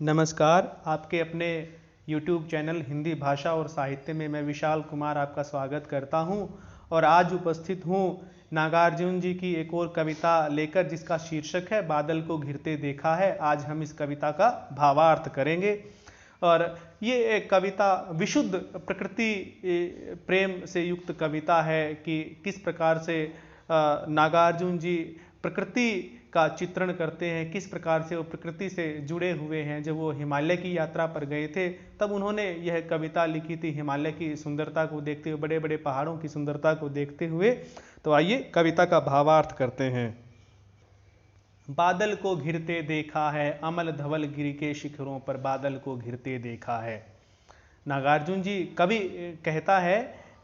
नमस्कार। आपके अपने YouTube चैनल हिंदी भाषा और साहित्य में मैं विशाल कुमार आपका स्वागत करता हूं और आज उपस्थित हूं नागार्जुन जी की एक और कविता लेकर जिसका शीर्षक है बादल को घिरते देखा है। आज हम इस कविता का भावार्थ करेंगे और ये एक कविता विशुद्ध प्रकृति प्रेम से युक्त कविता है कि किस प्रकार से नागार्जुन जी प्रकृति का चित्रण करते हैं, किस प्रकार से वो प्रकृति से जुड़े हुए हैं। जब वो हिमालय की यात्रा पर गए थे तब उन्होंने यह कविता लिखी थी हिमालय की सुंदरता को देखते हुए, बड़े बड़े पहाड़ों की सुंदरता को देखते हुए। तो आइए कविता का भावार्थ करते हैं। बादल को घिरते देखा है, अमल धवल गिरि के शिखरों पर बादल को घिरते देखा है। नागार्जुन जी कवि कहता है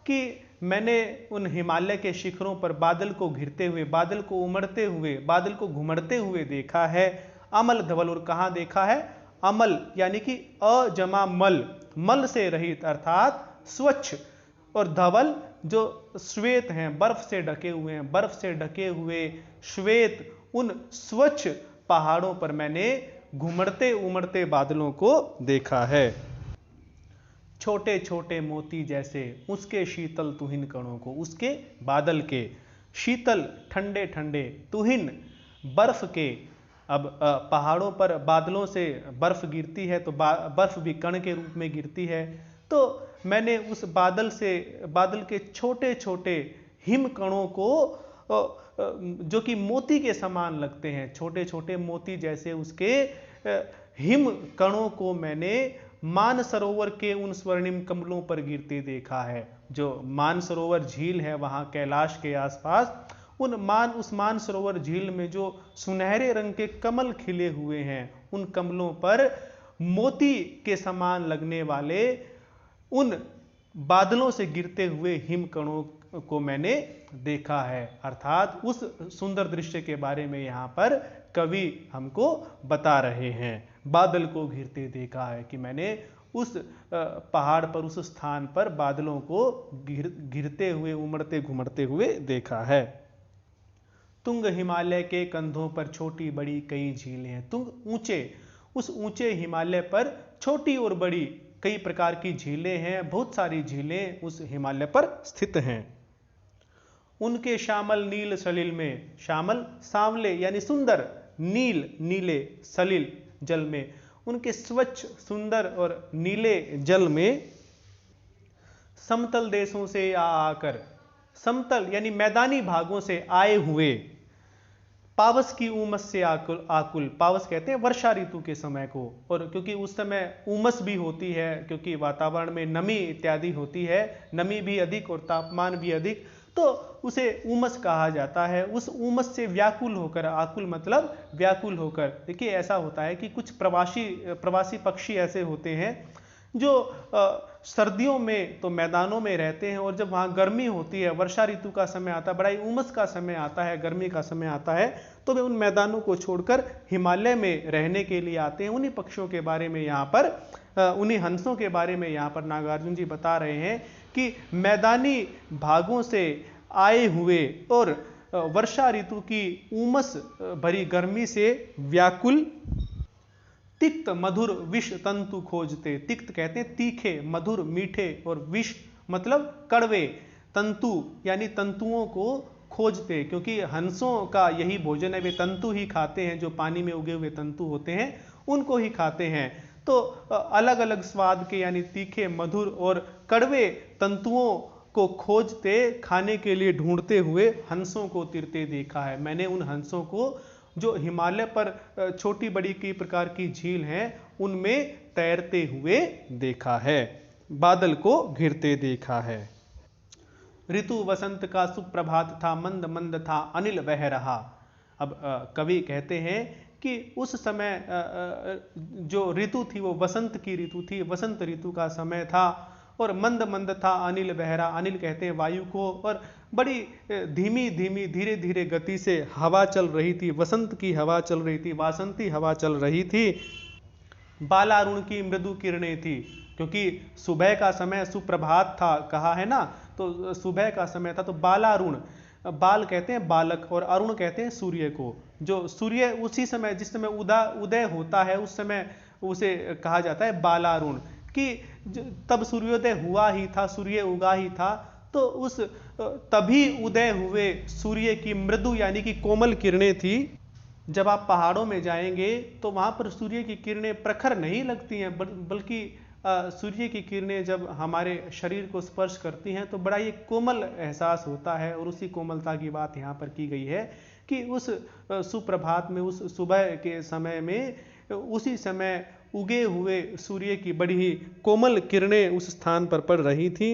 कि मैंने उन हिमालय के शिखरों पर बादल को घिरते हुए, बादल को उमड़ते हुए, बादल को घुमड़ते हुए देखा है। अमल धवल, और कहाँ देखा है? अमल यानी कि अ जमा मल, मल से रहित अर्थात स्वच्छ, और धवल जो श्वेत हैं, बर्फ से ढके हुए हैं, बर्फ से ढके हुए श्वेत उन स्वच्छ पहाड़ों पर मैंने घुमड़ते उमड़ते बादलों को देखा है। छोटे छोटे मोती जैसे उसके शीतल तुहिन कणों को, उसके बादल के शीतल ठंडे ठंडे तुहिन बर्फ के। अब पहाड़ों पर बादलों से बर्फ गिरती है तो बर्फ भी कण के रूप में गिरती है। तो मैंने उस बादल से, बादल के छोटे छोटे हिम कणों को जो कि मोती के समान लगते हैं, छोटे छोटे मोती जैसे उसके हिम कणों को मैंने मानसरोवर के उन स्वर्णिम कमलों पर गिरते देखा है। जो मानसरोवर झील है वहां कैलाश के आसपास, उस मानसरोवर झील में जो सुनहरे रंग के कमल खिले हुए हैं, उन कमलों पर मोती के समान लगने वाले उन बादलों से गिरते हुए हिमकणों को मैंने देखा है। अर्थात उस सुंदर दृश्य के बारे में यहाँ पर कवि हमको बता रहे हैं। बादल को घिरते देखा है कि मैंने उस पहाड़ पर, उस स्थान पर बादलों को घिरते हुए, उमड़ते घुमड़ते हुए देखा है। तुंग हिमालय के कंधों पर छोटी बड़ी कई झीलें हैं। तुंग ऊंचे, उस ऊंचे हिमालय पर छोटी और बड़ी कई प्रकार की झीलें हैं, बहुत सारी झीलें उस हिमालय पर स्थित हैं। उनके श्यामल नील सलिल में, श्यामल सांवले यानी सुंदर, नील नीले, सलिल जल में, उनके स्वच्छ सुंदर और नीले जल में समतल देशों से आकर, समतल यानी मैदानी भागों से आए हुए पावस की उमस से आकुल आकुल, पावस कहते हैं वर्षा ऋतु के समय को, और क्योंकि उस समय उमस भी होती है, क्योंकि वातावरण में नमी इत्यादि होती है, नमी भी अधिक और तापमान भी अधिक, तो उसे उमस कहा जाता है। उस उमस से व्याकुल होकर, आकुल मतलब व्याकुल होकर। देखिए ऐसा होता है कि कुछ प्रवासी पक्षी ऐसे होते हैं जो सर्दियों में तो मैदानों में रहते हैं, और जब वहाँ गर्मी होती है, वर्षा ऋतु का समय आता है, बड़ा ही उमस का समय आता है, गर्मी का समय आता है, तो वे उन मैदानों को छोड़कर हिमालय में रहने के लिए आते हैं। उन्हीं पक्षियों के बारे में यहाँ पर, उन्हीं हंसों के बारे में यहाँ पर नागार्जुन जी बता रहे हैं कि मैदानी भागों से आए हुए और वर्षा ऋतु की उमस भरी गर्मी से व्याकुल, तिक्त मधुर विष तंतु खोजते। तिक्त कहते हैं तीखे, मधुर मीठे, और विष मतलब कड़वे, तंतु यानी तंतुओं को खोजते, क्योंकि हंसों का यही भोजन है, वे तंतु ही खाते हैं, जो पानी में उगे हुए तंतु होते हैं उनको ही खाते हैं। तो अलग अलग स्वाद के यानी तीखे, मधुर और कड़वे तंतुओं को खोजते, खाने के लिए ढूंढते हुए हंसों को तिरते देखा है। मैंने उन हंसों को जो हिमालय पर छोटी बड़ी कई प्रकार की झील हैं उनमें तैरते हुए देखा है, बादल को घिरते देखा है। ऋतु वसंत का सुप्रभात था, मंद मंद था अनिल बह रहा। अब कवि कहते हैं कि उस समय जो ऋतु थी वो वसंत की ऋतु थी, वसंत ऋतु का समय था, और मंद मंद था अनिल बहरा, अनिल कहते हैं वायु को, और बड़ी धीमी धीमी धीरे धीरे गति से हवा चल रही थी, वसंत की हवा चल रही थी, वासंती हवा चल रही थी। बालारुण की मृदु किरणें थी, क्योंकि सुबह का समय सुप्रभात था कहा है ना, तो सुबह का समय था, तो बालारुण, बाल कहते हैं बालक और अरुण कहते हैं सूर्य को, जो सूर्य उसी समय जिस समय उदय होता है उस समय उसे कहा जाता है बालारुण, कि तब सूर्योदय हुआ ही था, सूर्य उगा ही था, तो उस तभी उदय हुए सूर्य की मृदु यानी कि कोमल किरणें थी। जब आप पहाड़ों में जाएंगे तो वहां पर सूर्य की किरणें प्रखर नहीं लगती हैं, बल्कि सूर्य की किरणें जब हमारे शरीर को स्पर्श करती हैं तो बड़ा ही कोमल एहसास होता है। और उसी कोमलता की बात यहाँ पर की गई है कि उस सुप्रभात में, उस सुबह के समय में, उसी समय उगे हुए सूर्य की बड़ी ही कोमल किरणें उस स्थान पर पड़ रही थी।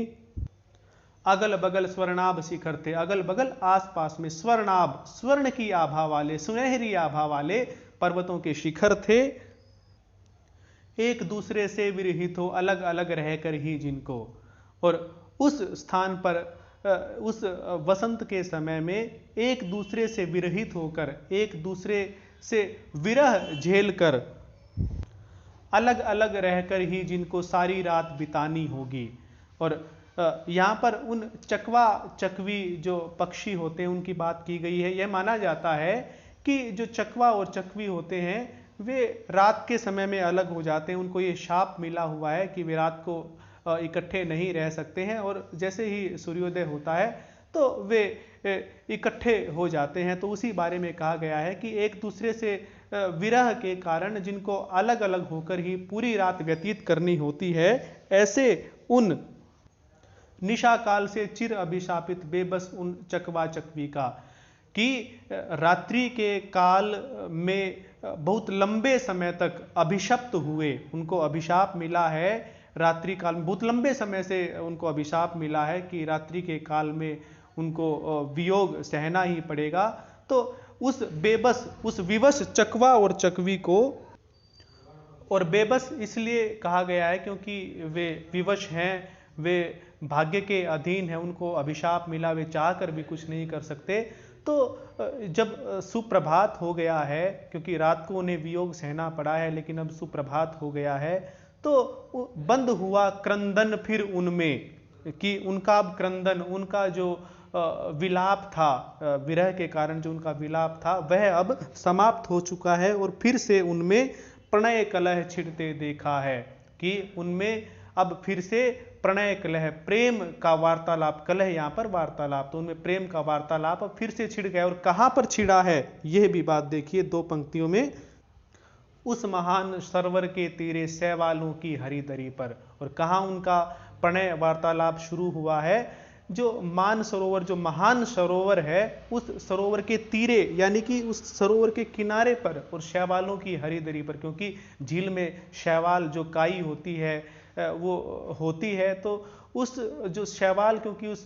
अगल बगल स्वर्णाभ शिखर थे, अगल बगल आसपास में स्वर्णाभ, स्वर्ण की आभा वाले, सुनहरी आभा वाले पर्वतों के शिखर थे। एक दूसरे से विरहित हो, अलग अलग रहकर ही जिनको। और उस स्थान पर उस वसंत के समय में एक दूसरे से विरहित होकर, एक दूसरे से विरह झेलकर, अलग अलग रहकर ही जिनको सारी रात बितानी होगी। और यहाँ पर उन चकवा चकवी जो पक्षी होते हैं उनकी बात की गई है। यह माना जाता है कि जो चकवा और चकवी होते हैं वे रात के समय में अलग हो जाते हैं। उनको ये शाप मिला हुआ है कि वे रात को इकट्ठे नहीं रह सकते हैं, और जैसे ही सूर्योदय होता है तो वे इकट्ठे हो जाते हैं। तो उसी बारे में कहा गया है कि एक दूसरे से विरह के कारण जिनको अलग अलग होकर ही पूरी रात व्यतीत करनी होती है, ऐसे उन निशा काल से चिर अभिशापित बेबस उन चकवा चकवी का, कि रात्रि के काल में बहुत लंबे समय तक अभिशप्त हुए, उनको अभिशाप मिला है। रात्रि काल में बहुत लंबे समय से उनको अभिशाप मिला है कि रात्रि के काल में उनको वियोग सहना ही पड़ेगा। तो उस बेबस, उस विवश चकवा और चकवी को, और बेबस इसलिए कहा गया है क्योंकि वे विवश हैं, वे भाग्य के अधीन है, उनको अभिशाप मिला, वे चाहकर भी कुछ नहीं कर सकते। तो जब सुप्रभात हो गया है, क्योंकि रात को उन्हें वियोग सहना पड़ा है, लेकिन अब सुप्रभात हो गया है, तो बंद हुआ क्रंदन फिर उनमें, कि उनका अब क्रंदन, उनका जो विलाप था, विरह के कारण जो उनका विलाप था, वह अब समाप्त हो चुका है। और फिर से उनमें प्रणय कलह छिड़ते देखा है, कि उनमें अब फिर से प्रणय कलह, प्रेम का वार्तालाप, कलह यहाँ पर वार्तालाप, तो उनमें प्रेम का वार्तालाप अब फिर से छिड़ गया। और कहाँ पर छिड़ा है यह भी बात देखिए 2 पंक्तियों में। उस महान सरोवर के तीरे सैवालों की हरी दरी पर। और कहाँ उनका प्रणय वार्तालाप शुरू हुआ है? जो मान सरोवर, जो महान सरोवर है, उस सरोवर के तीरे यानी कि उस सरोवर के किनारे पर, और शैवालों की हरी दरी पर, क्योंकि झील में शैवाल जो काई होती है वो होती है, तो उस जो शैवाल क्योंकि उस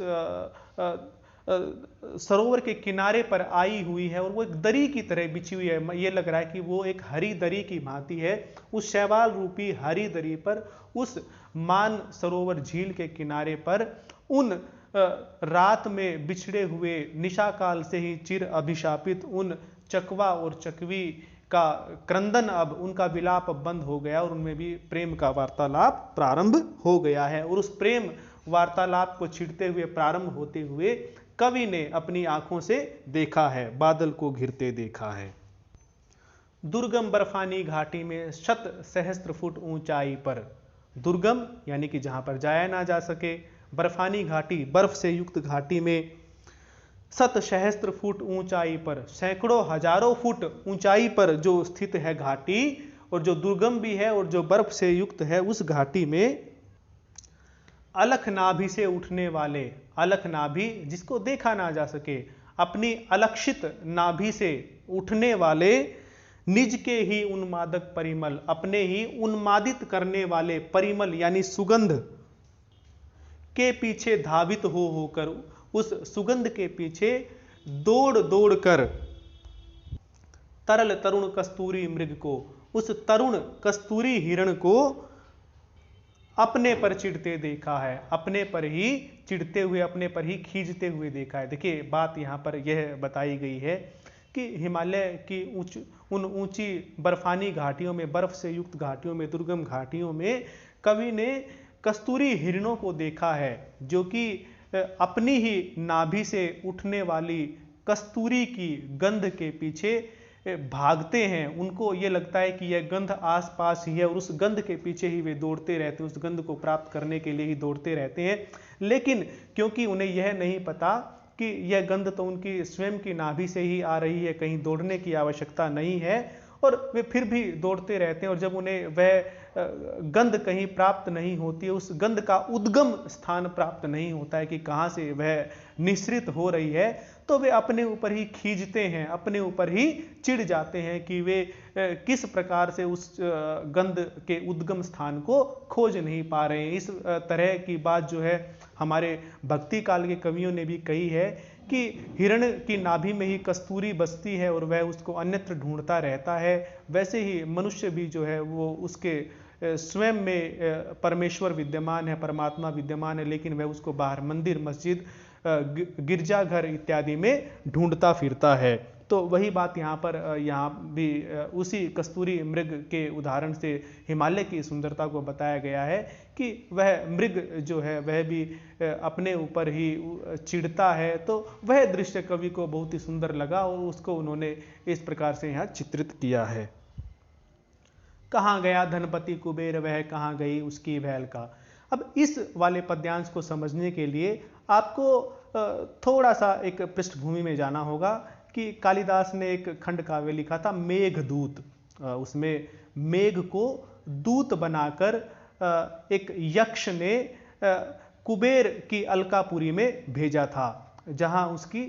सरोवर के किनारे पर आई हुई है और वो एक दरी की तरह बिछी हुई है, ये लग रहा है कि वो एक हरी दरी की भांति है। उस शैवाल रूपी हरी दरी पर, उस मान सरोवर झील के किनारे पर, उन रात में बिछड़े हुए, निशा काल से ही चिर अभिशापित उन चकवा और चकवी का क्रंदन, अब उनका विलाप अब बंद हो गया और उनमें भी प्रेम का वार्तालाप प्रारंभ हो गया है। और उस प्रेम वार्तालाप को छिड़ते हुए, प्रारंभ होते हुए कवि ने अपनी आंखों से देखा है, बादल को घिरते देखा है। दुर्गम बर्फानी घाटी में 100 सहस्त्र फुट ऊंचाई पर, दुर्गम यानी कि जहां पर जाया ना जा सके, बर्फानी घाटी, बर्फ से युक्त घाटी में 100 सहस्त्र फुट ऊंचाई पर, सैकड़ों हजारों फुट ऊंचाई पर जो स्थित है घाटी, और जो दुर्गम भी है और जो बर्फ से युक्त है, उस घाटी में अलख नाभि से उठने वाले, अलख नाभि जिसको देखा ना जा सके, अपनी अलक्षित नाभि से उठने वाले, निज के ही उन्मादक परिमल, अपने ही उन्मादित करने वाले परिमल यानी सुगंध के पीछे धावित हो होकर, उस सुगंध के पीछे दौड़ दौड़ कर तरल तरुण कस्तूरी मृग को, उस तरुण कस्तूरी हिरण को अपने पर चिढ़ते देखा है, अपने पर ही चिढ़ते हुए, अपने पर ही खींचते हुए देखा है। देखिए बात यहाँ पर यह बताई गई है कि हिमालय की उन ऊंची बर्फानी घाटियों में, बर्फ से युक्त घाटियों में, दुर्गम घाटियों में कवि ने कस्तूरी हिरणों को देखा है, जो कि अपनी ही नाभि से उठने वाली कस्तूरी की गंध के पीछे भागते हैं, उनको ये लगता है कि यह गंध आसपास ही है और उस गंध के पीछे ही वे दौड़ते रहते हैं, उस गंध को प्राप्त करने के लिए ही दौड़ते रहते हैं। लेकिन क्योंकि उन्हें यह नहीं पता कि यह गंध तो उनकी स्वयं की नाभि से ही आ रही है, कहीं दौड़ने की आवश्यकता नहीं है, और वे फिर भी दौड़ते रहते हैं। और जब उन्हें वह गंध कहीं प्राप्त नहीं होती है, उस गंध का उद्गम स्थान प्राप्त नहीं होता है कि कहाँ से वह निःसृत हो रही है, तो वे अपने ऊपर ही खींचते हैं, अपने ऊपर ही चिढ़ जाते हैं कि वे किस प्रकार से उस गंध के उद्गम स्थान को खोज नहीं पा रहे हैं। इस तरह की बात जो है हमारे भक्ति काल के कवियों ने भी कही है कि हिरण की नाभि में ही कस्तूरी बसती है और वह उसको अन्यत्र ढूंढता रहता है। वैसे ही मनुष्य भी जो है वो उसके स्वयं में परमेश्वर विद्यमान है, परमात्मा विद्यमान है, लेकिन वह उसको बाहर मंदिर, मस्जिद, गिरजाघर इत्यादि में ढूंढता फिरता है। तो वही बात यहाँ भी उसी कस्तूरी मृग के उदाहरण से हिमालय की सुंदरता को बताया गया है कि वह मृग जो है वह भी अपने ऊपर ही चिढ़ता है। तो वह दृश्य कवि को बहुत ही सुंदर लगा और उसको उन्होंने इस प्रकार से यहाँ चित्रित किया है। कहाँ गया धनपति कुबेर, वह कहाँ गई उसकी वह अलका। अब इस वाले पद्यांश को समझने के लिए आपको थोड़ा सा एक पृष्ठभूमि में जाना होगा कि कालिदास ने एक खंड काव्य लिखा था मेघदूत। उसमें मेघ को दूत बनाकर एक यक्ष ने कुबेर की अलकापुरी में भेजा था, जहां उसकी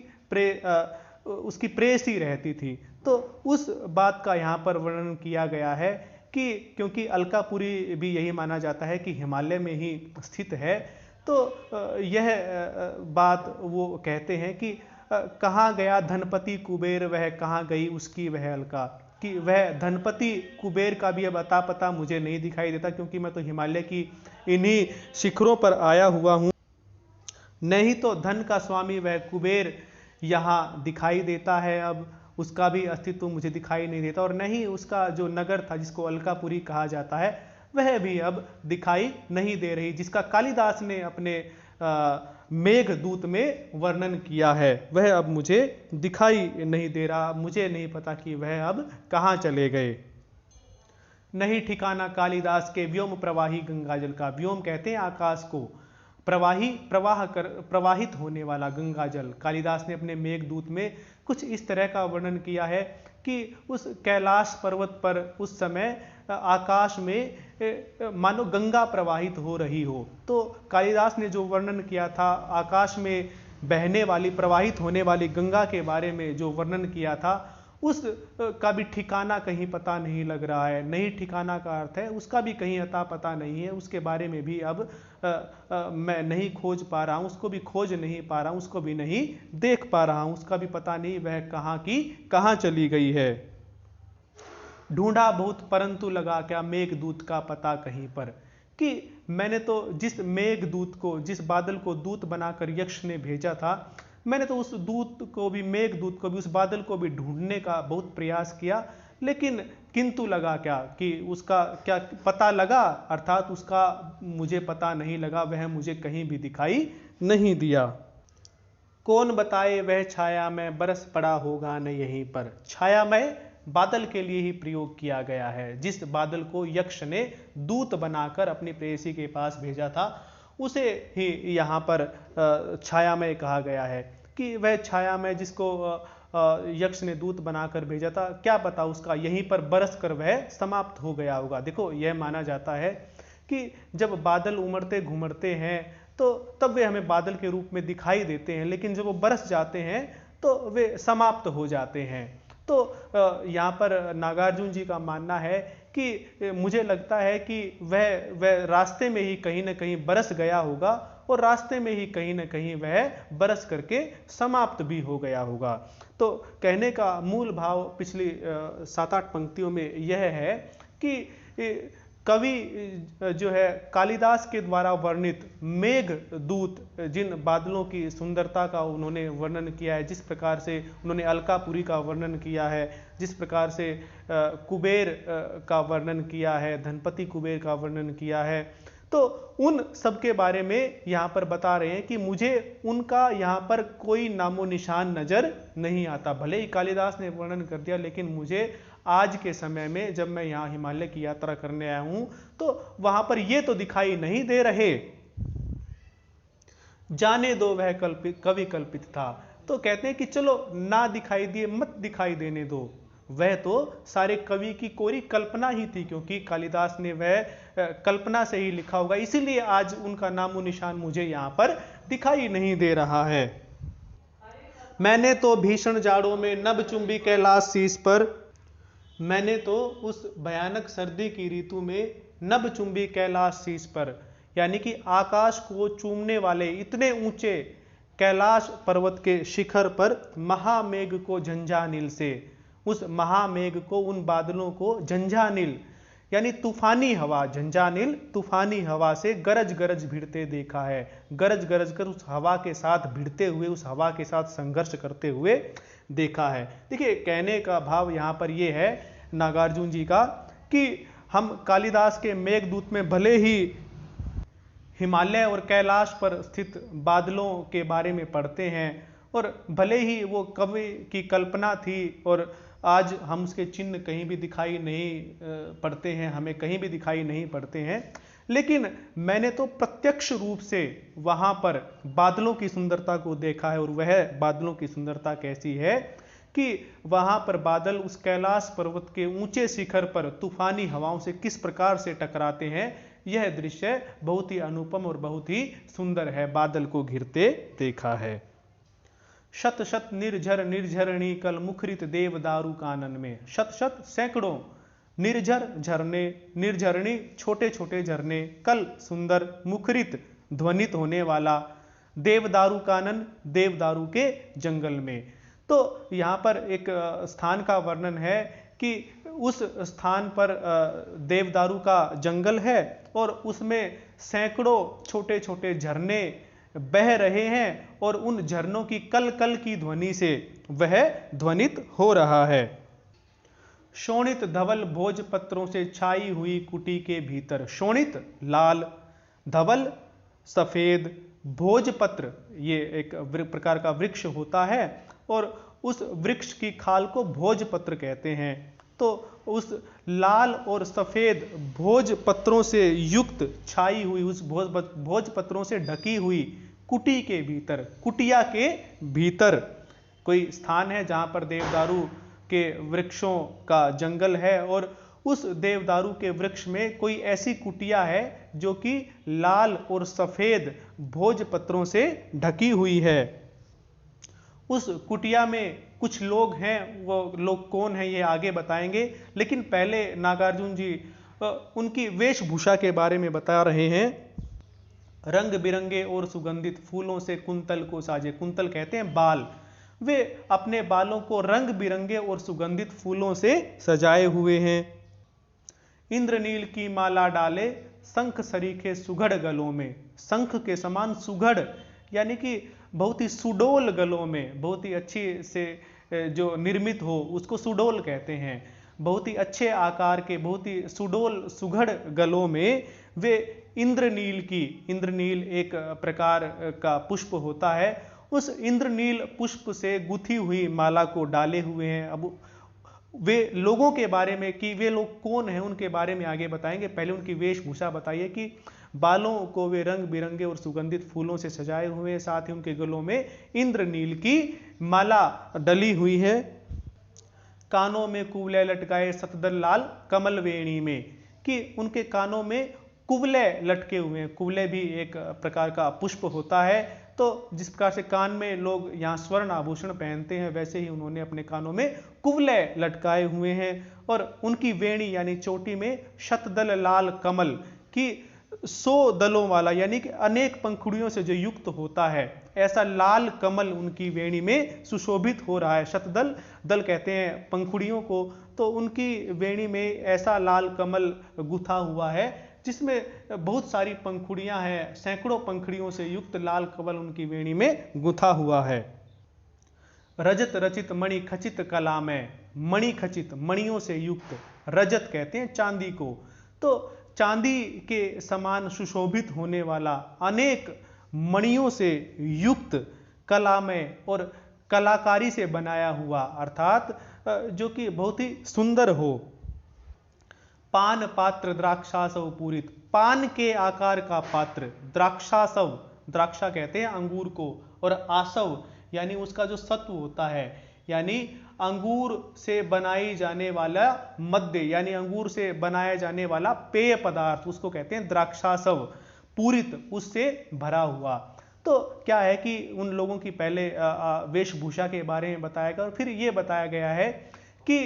प्रेयसी रहती थी। तो उस बात का यहाँ पर वर्णन किया गया है कि क्योंकि अलकापुरी भी यही माना जाता है कि हिमालय में ही स्थित है, तो यह बात वो कहते हैं कि कहाँ गया धनपति कुबेर, वह कहाँ गई उसकी वह अलका, कि वह धनपति कुबेर का भी अब अता पता मुझे नहीं दिखाई देता, क्योंकि मैं तो हिमालय की इन्हीं शिखरों पर आया हुआ हूँ। नहीं तो धन का स्वामी वह कुबेर यहाँ दिखाई देता है, अब उसका भी अस्तित्व मुझे दिखाई नहीं देता, और नहीं उसका जो नगर था जिसको अलकापुरी कहा जाता है वह भी अब दिखाई नहीं दे रही, जिसका कालिदास ने अपने मेघदूत में वर्णन किया है, वह अब मुझे दिखाई नहीं दे रहा। मुझे नहीं पता कि वह अब कहाँ चले गए। नहीं ठिकाना कालिदास के व्योम प्रवाही गंगाजल का। व्योम कहते हैं आकाश को, प्रवाहित होने वाला गंगाजल। कालिदास ने अपने मेघदूत में कुछ इस तरह का वर्णन किया है कि उस कैलाश पर्वत पर उस समय आकाश में मानो गंगा प्रवाहित हो रही हो। तो कालिदास ने जो वर्णन किया था आकाश में बहने वाली, प्रवाहित होने वाली गंगा के बारे में जो वर्णन किया था, उस का भी ठिकाना कहीं पता नहीं लग रहा है। नहीं ठिकाना का अर्थ है उसका भी कहीं अता पता नहीं है, उसके बारे में भी अब मैं नहीं खोज पा रहा हूँ, उसको भी खोज नहीं पा रहा हूँ, उसको भी नहीं देख पा रहा हूँ, उसका भी पता नहीं वह कहाँ की कहाँ चली गई है। ढूंढा बहुत परंतु लगा क्या मेघदूत का पता कहीं पर, कि मैंने तो जिस मेघदूत को, जिस बादल को दूत बनाकर यक्ष ने भेजा था, मैंने तो उस दूत को भी, मेघदूत को भी, उस बादल को भी ढूंढने का बहुत प्रयास किया, लेकिन किंतु लगा क्या, कि उसका क्या पता लगा, अर्थात उसका मुझे पता नहीं लगा, वह मुझे कहीं भी दिखाई नहीं दिया। कौन बताए वह छाया में बरस पड़ा होगा न यहीं पर। छायामय बादल के लिए ही प्रयोग किया गया है। जिस बादल को यक्ष ने दूत बनाकर अपनी प्रेयसी के पास भेजा था, उसे ही यहाँ पर छायामय कहा गया है, कि वह छायामय जिसको यक्ष ने दूत बनाकर भेजा था, क्या पता उसका यहीं पर बरस कर वह समाप्त हो गया होगा। देखो, यह माना जाता है कि जब बादल उमड़ते घुमड़ते हैं तो तब वे हमें बादल के रूप में दिखाई देते हैं, लेकिन जब वो बरस जाते हैं तो वे समाप्त हो जाते हैं। तो यहाँ पर नागार्जुन जी का मानना है कि मुझे लगता है कि वह रास्ते में ही कहीं ना कहीं बरस गया होगा, और रास्ते में ही कहीं ना कहीं वह बरस करके समाप्त भी हो गया होगा। तो कहने का मूल भाव पिछली 7-8 पंक्तियों में यह है कि कवि जो है कालिदास के द्वारा वर्णित मेघदूत, जिन बादलों की सुंदरता का उन्होंने वर्णन किया है, जिस प्रकार से उन्होंने अलकापुरी का वर्णन किया है, जिस प्रकार से कुबेर का वर्णन किया है, धनपति कुबेर का वर्णन किया है, तो उन सब के बारे में यहाँ पर बता रहे हैं कि मुझे उनका यहाँ पर कोई नामो निशान नजर नहीं आता। भले ही कालिदास ने वर्णन कर दिया, लेकिन मुझे आज के समय में जब मैं यहाँ हिमालय की यात्रा करने आया हूँ तो वहां पर ये तो दिखाई नहीं दे रहे। जाने दो वह कवि कल्पित था। तो कहते हैं कि चलो ना दिखाई दिए मत दिखाई देने दो, वह तो सारे कवि की कोरी कल्पना ही थी, क्योंकि कालिदास ने वह कल्पना से ही लिखा होगा, इसीलिए आज उनका नामो निशान मुझे यहाँ पर दिखाई नहीं दे रहा है। मैंने तो भीषण जाड़ों में नभ चुंबी कैलाश शीश पर, मैंने तो उस भयानक सर्दी की ऋतु में नभ चुंबी कैलाश शीश पर, यानी कि आकाश को चूमने वाले इतने ऊंचे कैलाश पर्वत के शिखर पर महामेघ को झंझानील से, उस महामेघ को, उन बादलों को झंझानील यानी तूफानी हवा, झंझानील तूफानी हवा से गरज गरज भिड़ते देखा है। गरज गरज कर उस हवा के साथ भिड़ते हुए, उस हवा के साथ संघर्ष करते हुए देखा है। देखिए, कहने का भाव यहाँ पर यह है नागार्जुन जी का कि हम कालिदास के मेघदूत में भले ही हिमालय और कैलाश पर स्थित बादलों के बारे में पढ़ते हैं, और भले ही वो कवि की कल्पना थी और आज हम उसके चिन्ह कहीं भी दिखाई नहीं पड़ते हैं, हमें कहीं भी दिखाई नहीं पड़ते हैं, लेकिन मैंने तो प्रत्यक्ष रूप से वहां पर बादलों की सुंदरता को देखा है। और वह बादलों की सुंदरता कैसी है कि वहां पर बादल उस कैलाश पर्वत के ऊंचे शिखर पर तूफानी हवाओं से किस प्रकार से टकराते हैं, यह दृश्य बहुत ही अनुपम और बहुत ही सुंदर है। बादल को घिरते देखा है। शत शत निर्झर निर्झरणी कल मुखरित देवदारू कानन में, शत शत सैकड़ों निर्झर झरने, निर्झरणी छोटे छोटे झरने, कल सुंदर, मुखरित ध्वनित होने वाला, देवदारू कानन देवदारू के जंगल में। तो यहाँ पर एक स्थान का वर्णन है कि उस स्थान पर देवदारू का जंगल है और उसमें सैकड़ों छोटे छोटे झरने बह रहे हैं और उन झरनों की कल कल की ध्वनि से वह ध्वनित हो रहा है। शोणित धवल भोजपत्रों से छाई हुई कुटी के भीतर, शोणित लाल, धवल सफेद, भोजपत्र ये एक प्रकार का वृक्ष होता है और उस वृक्ष की खाल को भोजपत्र कहते हैं। तो उस लाल और सफेद भोजपत्रों से युक्त छाई हुई, उस भोजपत्रों से ढकी हुई कुटी के भीतर, कुटिया के भीतर कोई स्थान है जहां पर देवदारू के वृक्षों का जंगल है और उस देवदारू के वृक्ष में कोई ऐसी कुटिया है जो कि लाल और सफेद भोजपत्रों से ढकी हुई है। उस कुटिया में कुछ लोग हैं, वो लोग कौन हैं ये आगे बताएंगे, लेकिन पहले नागार्जुन जी उनकी वेशभूषा के बारे में बता रहे हैं। रंग बिरंगे और सुगंधित फूलों से कुंतल को साजे, कुंतल कहते हैं बाल, वे अपने बालों को रंग बिरंगे और सुगंधित फूलों से सजाए हुए हैं। इंद्रनील की माला डाले शंख सरीखे सुघड़ गलों में, शंख के समान सुघड़ यानी कि बहुत ही सुडोल गलों में, बहुत ही अच्छी से जो निर्मित हो उसको सुडोल कहते हैं। बहुत ही अच्छे आकार के, बहुत ही सुडोल सुघड़ गलों में वे इंद्रनील की, इंद्रनील एक प्रकार का पुष्प होता है, उस इंद्रनील पुष्प से गुथी हुई माला को डाले हुए हैं। अब वे लोगों के बारे में कि वे लोग कौन हैं उनके बारे में आगे बताएंगे। पहले उनकी वेशभूषा बताइए कि बालों को वे रंग बिरंगे और सुगंधित फूलों से सजाए हुए हैं, साथ ही उनके गलों में इंद्रनील की माला डली हुई है। कानों में कुवले लटकाए सतदल लाल कमल वेणी में, कि उनके कानों में कुवले लटके हुए हैं। कुवले भी एक प्रकार का पुष्प होता है, तो जिस प्रकार से कान में लोग यहाँ स्वर्ण आभूषण पहनते हैं वैसे ही उन्होंने अपने कानों में कुवले लटकाए हुए हैं। और उनकी वेणी यानी चोटी में शतदल लाल कमल की 100 दलों वाला यानी कि अनेक पंखुड़ियों से जो युक्त होता है, ऐसा लाल कमल उनकी वेणी में सुशोभित हो रहा है। शतदल, दल कहते हैं पंखुड़ियों को, तो उनकी वेणी में ऐसा लाल कमल गुथा हुआ है जिसमें बहुत सारी पंखुड़ियां हैं, सैकड़ों पंखुड़ियों से युक्त लाल कमल उनकी वेणी में गुथा हुआ है। रजत रचित मणि खचित कला में, मणि खचित मणियों से युक्त, रजत कहते हैं चांदी को, तो चांदी के समान सुशोभित होने वाला, अनेक मणियों से युक्त, कलामय और कलाकारी से बनाया हुआ, अर्थात जो कि बहुत ही सुंदर हो। पान पात्र द्राक्षासव पूरित, पान के आकार का पात्र, द्राक्षासव, द्राक्षा कहते हैं अंगूर को, और आसव यानी उसका जो सत्व होता है, यानी अंगूर से बनाई जाने वाला मद्य, यानी अंगूर से बनाया जाने वाला पेय पदार्थ, उसको कहते हैं द्राक्षासव, पूरित, उससे भरा हुआ। तो क्या है कि उन लोगों की पहले वेशभूषा के बारे में बताया गया और फिर ये बताया गया है कि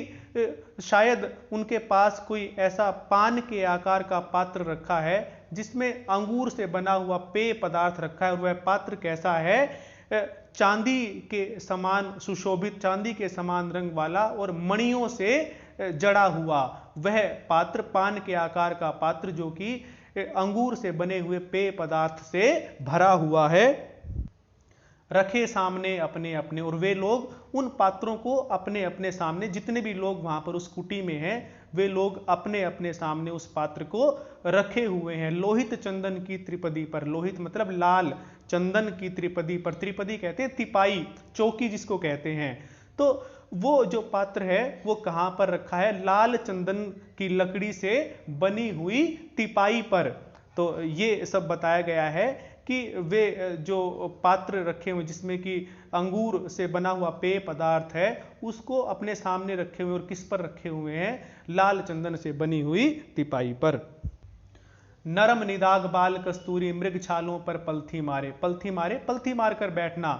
शायद उनके पास कोई ऐसा पान के आकार का पात्र रखा है जिसमें अंगूर से बना हुआ पेय पदार्थ रखा है, और वह पात्र कैसा है, चांदी के समान सुशोभित, चांदी के समान रंग वाला और मणियों से जड़ा हुआ वह पात्र, पान के आकार का पात्र जो कि अंगूर से बने हुए पेय पदार्थ से भरा हुआ है, रखे सामने अपने अपने। और वे लोग उन पात्रों को अपने अपने सामने, जितने भी लोग वहां पर उस कुटी में हैं, वे लोग अपने अपने सामने उस पात्र को रखे हुए हैं। लोहित चंदन की त्रिपदी पर, लोहित मतलब लाल, चंदन की त्रिपदी पर, त्रिपदी कहते हैं तिपाई, चौकी जिसको कहते हैं। तो वो जो पात्र है वो कहां पर रखा है, लाल चंदन की लकड़ी से बनी हुई तिपाई पर। तो ये सब बताया गया है कि वे जो पात्र रखे हुए जिसमें कि अंगूर से बना हुआ पेय पदार्थ है उसको अपने सामने रखे हुए, और किस पर रखे हुए हैं, लाल चंदन से बनी हुई तिपाई पर। नरम निदाग बाल कस्तूरी मृग छालों पर पलथी मारे, पलथी मारे, पलथी मार कर बैठना।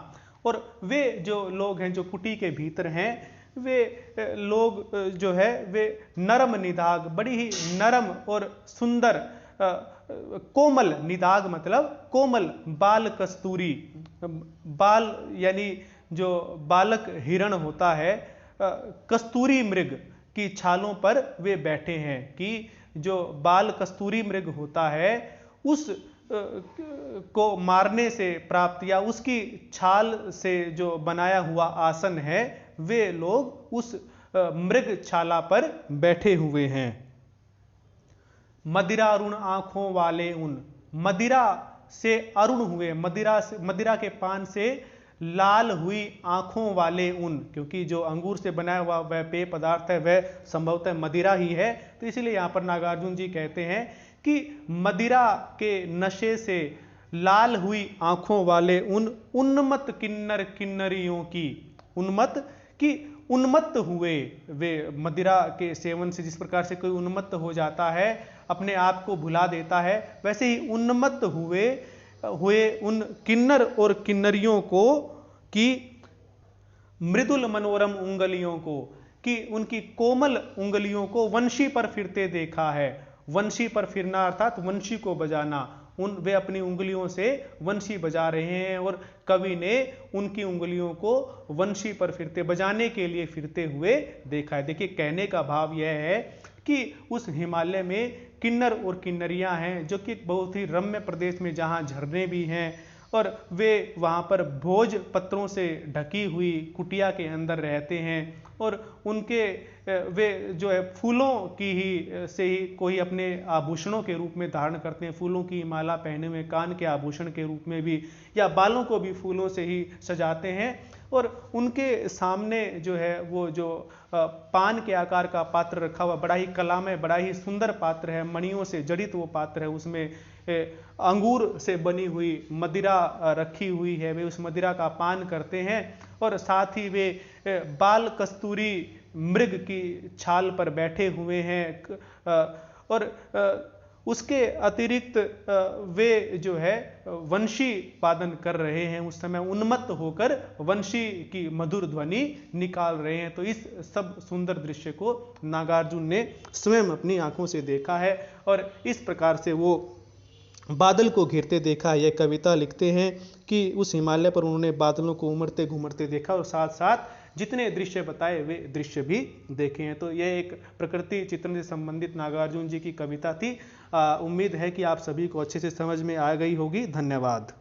और वे जो लोग हैं जो कुटी के भीतर हैं, वे लोग जो है वे नरम निदाग, बड़ी ही नरम और सुंदर, कोमल, निदाग मतलब कोमल, बाल कस्तूरी, बाल यानी जो बालक हिरण होता है, कस्तूरी मृग की छालों पर वे बैठे हैं। कि जो बाल कस्तूरी मृग होता है उस को मारने से प्राप्त, या उसकी छाल से जो बनाया हुआ आसन है, वे लोग उस मृग छाला पर बैठे हुए हैं। मदिरा अरुण आंखों वाले उन, मदिरा से अरुण हुए, मदिरा से, मदिरा के पान से लाल हुई आंखों वाले उन, क्योंकि जो अंगूर से बनाया हुआ वह पेय पदार्थ है वह संभवतः मदिरा ही है, तो इसलिए यहां पर नागार्जुन जी कहते हैं कि मदिरा के नशे से लाल हुई आंखों वाले उन उन्मत्त किन्नर किन्नरियों की, उन्मत्त की उन्मत्त हुए वे, मदिरा के सेवन से जिस प्रकार से कोई उन्मत्त हो जाता है, अपने आप को भुला देता है, वैसे ही उन्मत्त हुए उन किन्नर और किन्नरियों को, कि मृदुल मनोरम उंगलियों को, कि उनकी कोमल उंगलियों को वंशी पर फिरते देखा है। वंशी पर फिरना अर्थात वंशी को बजाना, वे अपनी उंगलियों से वंशी बजा रहे हैं, और कवि ने उनकी उंगलियों को वंशी पर फिरते, बजाने के लिए फिरते हुए देखा है। देखिए कहने का भाव यह है कि उस हिमालय में किन्नर और किन्नरियां हैं जो कि बहुत ही रम्य प्रदेश में, जहां झरने भी हैं, और वे वहां पर भोज पत्रों से ढकी हुई कुटिया के अंदर रहते हैं, और उनके वे जो है फूलों की ही से ही कोई अपने आभूषणों के रूप में धारण करते हैं, फूलों की माला पहने हुए, कान के आभूषण के रूप में भी, या बालों को भी फूलों से ही सजाते हैं। और उनके सामने जो है वो जो पान के आकार का पात्र रखा हुआ, बड़ा ही कलामय, बड़ा ही सुंदर पात्र है, मणियों से जड़ित वो पात्र है, उसमें अंगूर से बनी हुई मदिरा रखी हुई है, वे उस मदिरा का पान करते हैं, और साथ ही वे बाल कस्तूरी मृग की छाल पर बैठे हुए हैं, और उसके अतिरिक्त वे जो है वंशी वादन कर रहे हैं, उस समय उन्मत्त होकर वंशी की मधुर ध्वनि निकाल रहे हैं। तो इस सब सुंदर दृश्य को नागार्जुन ने स्वयं अपनी आंखों से देखा है, और इस प्रकार से वो बादल को घिरते देखा। यह कविता लिखते हैं कि उस हिमालय पर उन्होंने बादलों को उमड़ते घुमड़ते देखा, और साथ साथ जितने दृश्य बताए वे दृश्य भी देखे हैं। तो यह एक प्रकृति चित्रण से संबंधित नागार्जुन जी की कविता थी। उम्मीद है कि आप सभी को अच्छे से समझ में आ गई होगी। धन्यवाद।